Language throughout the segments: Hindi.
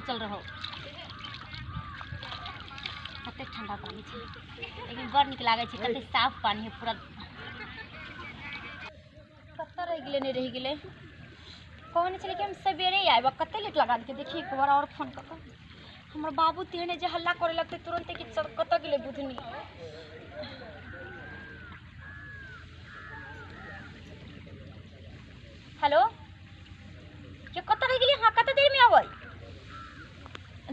चल रहा कते ठंडा पानी है लेकिन बड़ निक लागे छै कते साफ पानी है पूरा पत्ता रह गेले नहीं रह गेले कौन चले कि हम सवेरे आब कते लेट लगा के देखिए एक बार और फोन कर हमर बाबू तेहने जे हल्ला करे लगते तुरंत कि कत गेले बुधनी हेलो के कत रह गेली हां कते देर में आबै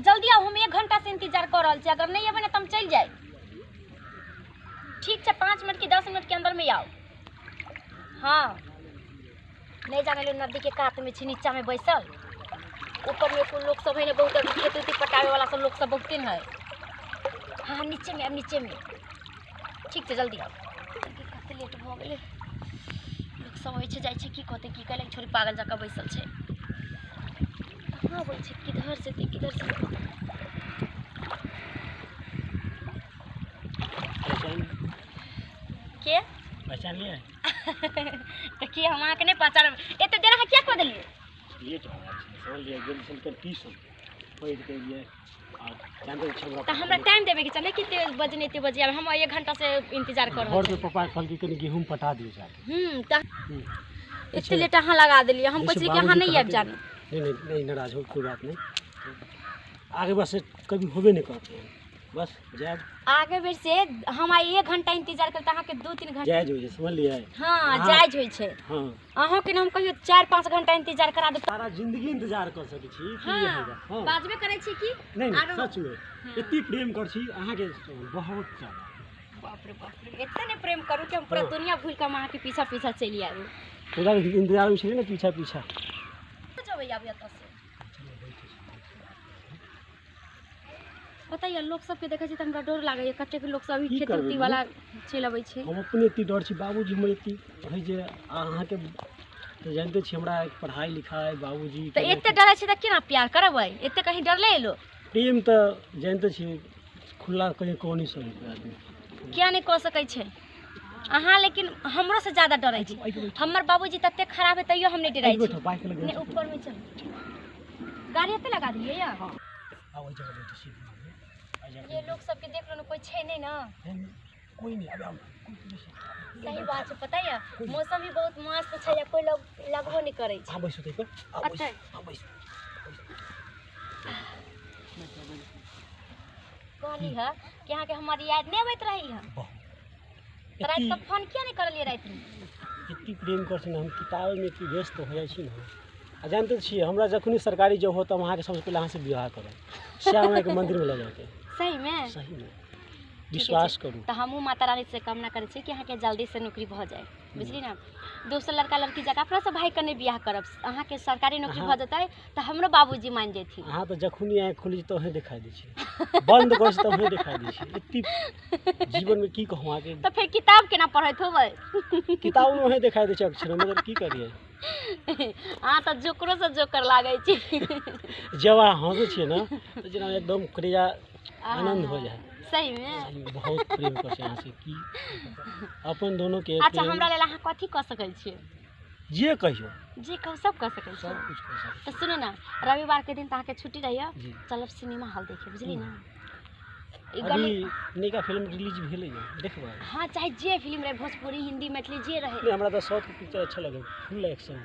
जल्दी आओ हम 1 घंटा से इंतजार कर रहल छी अगर नहीं आबे ना त हम चल जाए ठीक है 5 मिनट की 10 मिनट के अंदर में आओ हाँ नहीं जाने लो नदी के कात में छी नीचा में बैसल ऊपर में कुछ लोग सब है बहुत खेती उती पटावे वाला सब लोग सब बहुते है हाँ नीचे में अब नीचे में ठीक है जल्दी आओ कते लेट भ गेले लोग सब होय छै जाय छै की कहते की कहले छोरी पागल जका बैसल छै हाँ बोल छै किधर से के पहचान लिया तो कि हम आके नहीं पहचान एते देर अहाँ क्या कह देलिए ये तो समझ लिया जल्दी कर 30 पैद के लिए और जानते छबरा तो हमरा टाइम देबे के चले कितने बजे नहीं बजे अब हम 1 घंटा से इंतजार कर रहे घर पे पापा फल की कनी गेहूं पटा दियो जाके त इतने लेट अहाँ लगा देलिए हम कहै छी कि अहाँ नहीं आब जाने नहीं नाराज हो कोई बात नहीं आगे बस कभी होबे नहीं करते बस जाए आगे बेर से हम 1 घंटा इंतजार करते अहाँ के 2-3 घंटा जायज हो समझ लिया हां जायज होय छै हां अहाँ के हम कहियो 4-5 घंटा इंतजार करा दे सारा जिंदगी इंतजार कर सकै छी की होगा हां बाजबे करै छी की नहीं सच में इतनी प्रेम कर छी अहाँ के बहुत ज्यादा बाप रे इतने ने प्रेम करू कि हम पूरा दुनिया भूल के अहाँ के पीछा चली आबू पूरा इंतजार में छले ना पीछा जबै आब एत से बताइए लोग सबके देखै छी त हमरा डर लागै कते के लोग सब अभी खेती वाला चल अबै छै हम अपने इतनी डर छी बाबूजी हमर इतनी है जे अहाँ के तो जानते छी हमरा पढ़ाई लिखाई बाबूजी तो एते डरै छी त केना प्यार करबै एते कहीं डरले एलो प्रेम तो जानते छी खुला कहीं कोनी से आदमी क्या नहीं कह सकै छै अहाँ लेकिन हमरो से ज्यादा डरै छी हमर बाबूजी तते खराब है तैयो हम नहीं डरै छी नहीं ऊपर में चल गाड़ी एते लगा दिए या आबै जगह बैठ छी ये लोग सबके देख लो कोई छै नहीं ना कोई नहीं अब सही बात है पता है मौसम भी बहुत मस्त छै या कोई लोग लगबो नहीं करे छै बैसो तै पर अच्छा कहली है कि अहाँ के हमारी याद नहीं आवत रही है रात का फोन किया नहीं करलिए रात में इतनी प्रेम कर छी हम किताब में इतनी व्यस्त हो जाय छी ना आ जानते छी हमरा जखनी सरकारी जॉब हो त वहां के सबसे पहले अहाँ से विवाह करब श्याम के मंदिर में ले जाके सही में विश्वास करू तो हमहू माता रानी से कामना करे छी कि अहाँ के जल्दी से नौकरी भ जाए बुझली ना दोसर लड़का लड़की जगह अपना से भाई कने बियाह करब अहाँ के सरकारी नौकरी भ जतै त हमरो बाबूजी मान जेथि अहाँ तो जखनी आँख खोली तो हे दिखाई दै छी बंद कर तो हे दिखाई दै छी इतनी जीवन में की कहूं आगे तो फिर किताब केना पढ़ैत होबै किताब में हे दिखाई दै छी अक्षर मगर की करिए अहाँ तो जोकरो से जोकर लागै छी जब हंसै छी ना तो जेना एकदम क्रिया आनंद हो जाए सही में बहुत प्रेम कर यहाँ से की अपन दोनों के अच्छा हमरा लेल अहाँ कथी क सकै छियै जे कहियो जे कह सब कह सकै छियै सब कुछ कर सकते तो सुनो ना रविवार के दिन त अहाँ के छुट्टी रहिया चलब सिनेमा हॉल देखे बुझली ना अभी नैका फिल्म रिलीज भेलै देखबै हां चाहे जे फिल्म रहे भोजपुरी हिंदी मैथिली जे रहे नहीं हमरा तो साउथ पिक्चर अच्छा लगे फुल एक्शन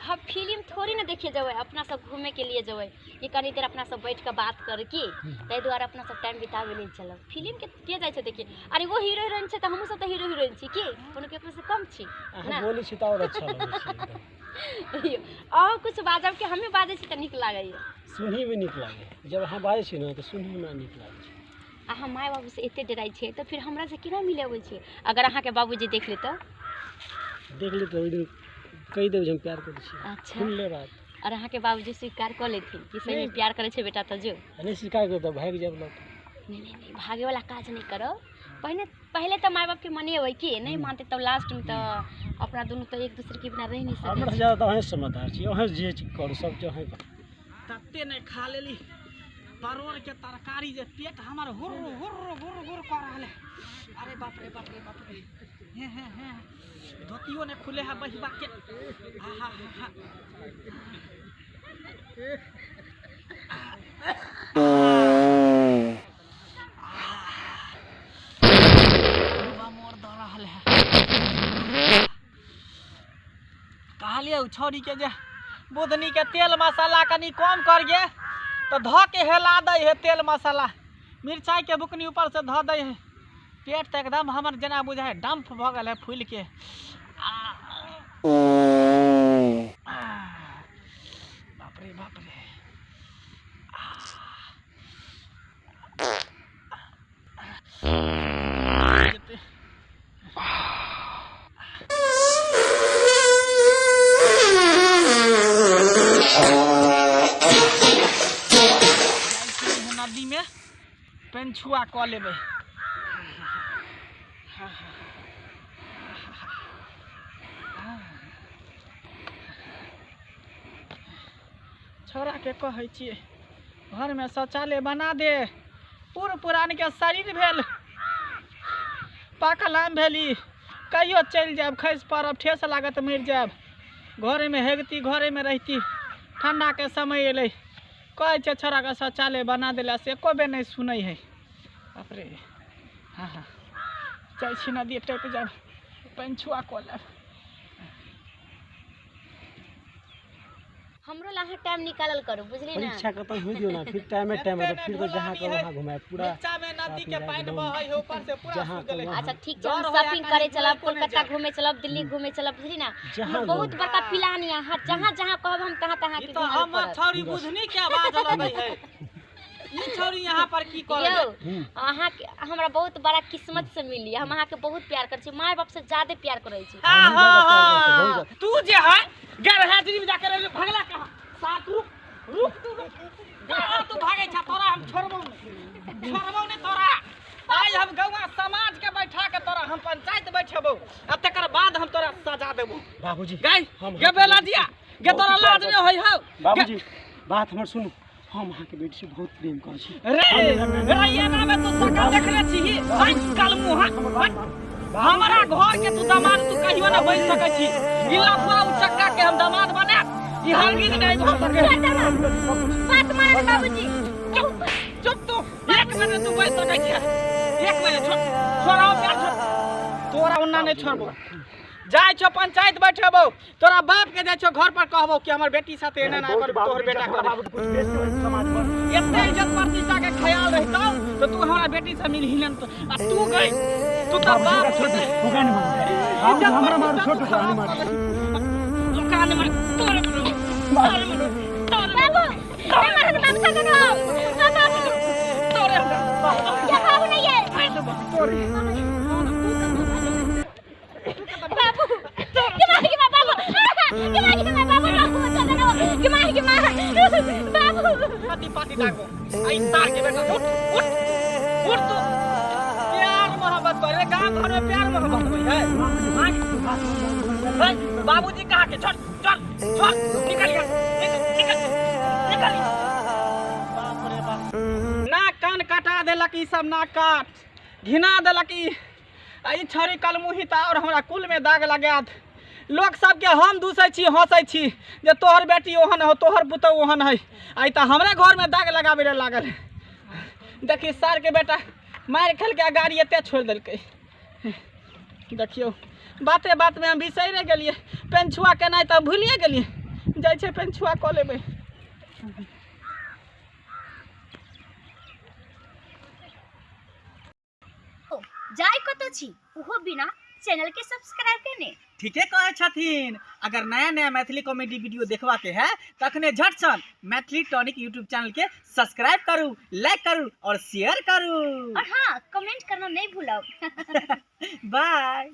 हम फिल्म थोड़ी ना देखे जबै अपना सब घूमे के लिए जबै ये कनी देर अपना सब बैठ के बात कर के तै द्वारा अपना सब टाइम बितावे ले चलब फिल्म के जाय छै देखिए अरे वो हीरो हीरोइन छै त हमहु सब त हीरो हीरोइन छी की कोनो के अपना से कम छी ना बोली छी त और अच्छा लगे छै और कुछ बाजब के हमें बाजे छी त नीक लागै सुनही में नीक लागे जब अहाँ बाजे छी ना त सुनही में नीक लागे छै अहाँ माय बाबू से एते डराई छै तो फिर हमरा से केना मिले होय छै अगर अहाँ के बाबूजी देख ले तो ओइ दिन कहि देब जे हम प्यार करै छी अच्छा सुन ले बात और अहाँ के बाबूजी स्वीकार कर लेथिन कि सही में प्यार करे छै बेटा त जो नहीं स्वीकार कर त भाग जाब लोग नहीं भागे वाला काज नहीं करो पहले तो माय बाप के मने होय कि नहीं मानते तब लास्ट में तो अपना दोनों तो एक दूसरे के बिना रह नहीं सकते हमरा ज्यादा तो है समझदार छी ओहे जे कर सब जो है तत्ते नहीं खा लेली परोर के तरकारी जे पेट हमर हुर हुर हुर हुर कर रहले अरे बाप रे हे धोतियो ने खुले है बहिबा के हा हा हा मोर दऽ रहल है कहलिए छौरी के जे बुधनी के तेल मसाला कनी कम करिए तो ध के हेला दे है तेल मसाला मिरचाई के बुकनी ऊपर से ध दे है पेट तो एकदम हमर जना बुझाए डंप भ गल है फूल के बाप रे बाप रे नदी में पेंछुआ क लेबै छोरा के कहै छियै घर में शौचालय बना दे पुरान के शरीर भेल पाकल आम भेली कहियो चल जाब खसि पड़ब ठेस लागत मर जाब घरे में हेगती घरे में रहती ठंडा के समय एलै कहै छै छोरा के शौचालय बना देला से एको बेर नहीं सुनै है बाप रे हाँ जाइ छी नदी टपि जाब पेंछुआ कऽ लेब हमरो ला टाइम निकालल करू बुझली ना परीक्षा खत्म हो दियो ना फिर टाइम है तो फिर तो जहां का वहां घुमाए पूरा नीचा में नदी के पानी बहै है ऊपर से पूरा सूख गेलै अच्छा ठीक छै हम शॉपिंग करे चलब कोलकाता घूमे चलब दिल्ली घूमे चलब बुझली ना हमर बहुत बड़का प्लान है जहां जहां कहब हम तहां तहां के तो हमर छौरी बुझनी के आवाज लगै है ई छौरी यहाँ पर की करे अहाँ के हमरा बहुत बड़ा किस्मत से मिली हम अहाँ के बहुत प्यार कर छी माय बाप से ज्यादा प्यार करै छी हां तू जे है गर हाजरी में जाकर भगला कहां साथ रुक तू भागे छ तोरा हम छोड़बो ने तोरा आज हम गौवा समाज के बैठा के तोरा हम पंचायत बैठेबो आ तकर बाद हम तोरा सजा देबो बाबूजी गई गे बेला दिया गे तोरा लाज नहीं होई हो बाबूजी बात हमर सुनू हम अहाँ के बेटी से बहुत प्रेम कर छी रे ये ना में तू सकल देखले छी आई काल मुहा हमारा घर के तू दामाद तू कहियो ना बन सकै छी इला पूरा चक्का के हम दामाद बना ई हरगिज नहीं हो सके बात मान बाबूजी चुप तू एक मिनट तू बैठ सकै छी एक मिनट छोड़ाओ प्यार तोरा उन्ना नहीं छोड़बो जाय छो पंचायत बैठेबो तोरा बाप के जाय छो घर पर कहबो कि हमर बेटी साथे एना ना कर तोहर बेटा कर कुछ बेच के समाज में इतने इज्जत प्रतिष्ठा के ख्याल रहता तो तू हमारा बेटी से मिल हिलन तो आ तू गई तू तो बाप छोटे होगा नहीं मार हमरा मार छोटे को नहीं मार दुकान में तोरे बाबू हमारे बाप से करो तोरे क्या बाबू नहीं है तोरे बाबू गिमाही गिमा बाबू गिमाही गिमा बाबू गिमाही गिमा बाबू पाती डाको आई तार के बेटा उठ तू प्यार मोहब्बत करे गांव घर में प्यार मोहब्बत है बाबूजी कहा के चल निकल बाप रे बाप नाक कान काटा देलक ई सब नाक काट घिना देलक ई छोरी कलमुहिता और हमरा कुल में दाग लगात लोग सबके हम दूसै छी हंसै छी जे तोहर बेटी ओहन हो तोहर पुतौ ओहन है आई त हमरे घर में दाग लगाबे रे लागल देखी सर के बेटा मार खेल के गाड़ी एते छोड़ देलकै देखियो बाते बात में हम बिसैरे गेलिए पेंछुआ केनाइ त भूलिए गेलिए जाइ छै पेंछुआ क लेबै जाय कतो छी उहो बिना चैनल के सब्सक्राइब करने ठीके कहे छथिन अगर नया नया मैथिली कॉमेडी वीडियो देखवा के है तखने झट सन मैथिली टॉनिक यूट्यूब चैनल के सब्सक्राइब करू लाइक करू और शेयर करू और हाँ कमेंट करना नहीं भूलो बाय।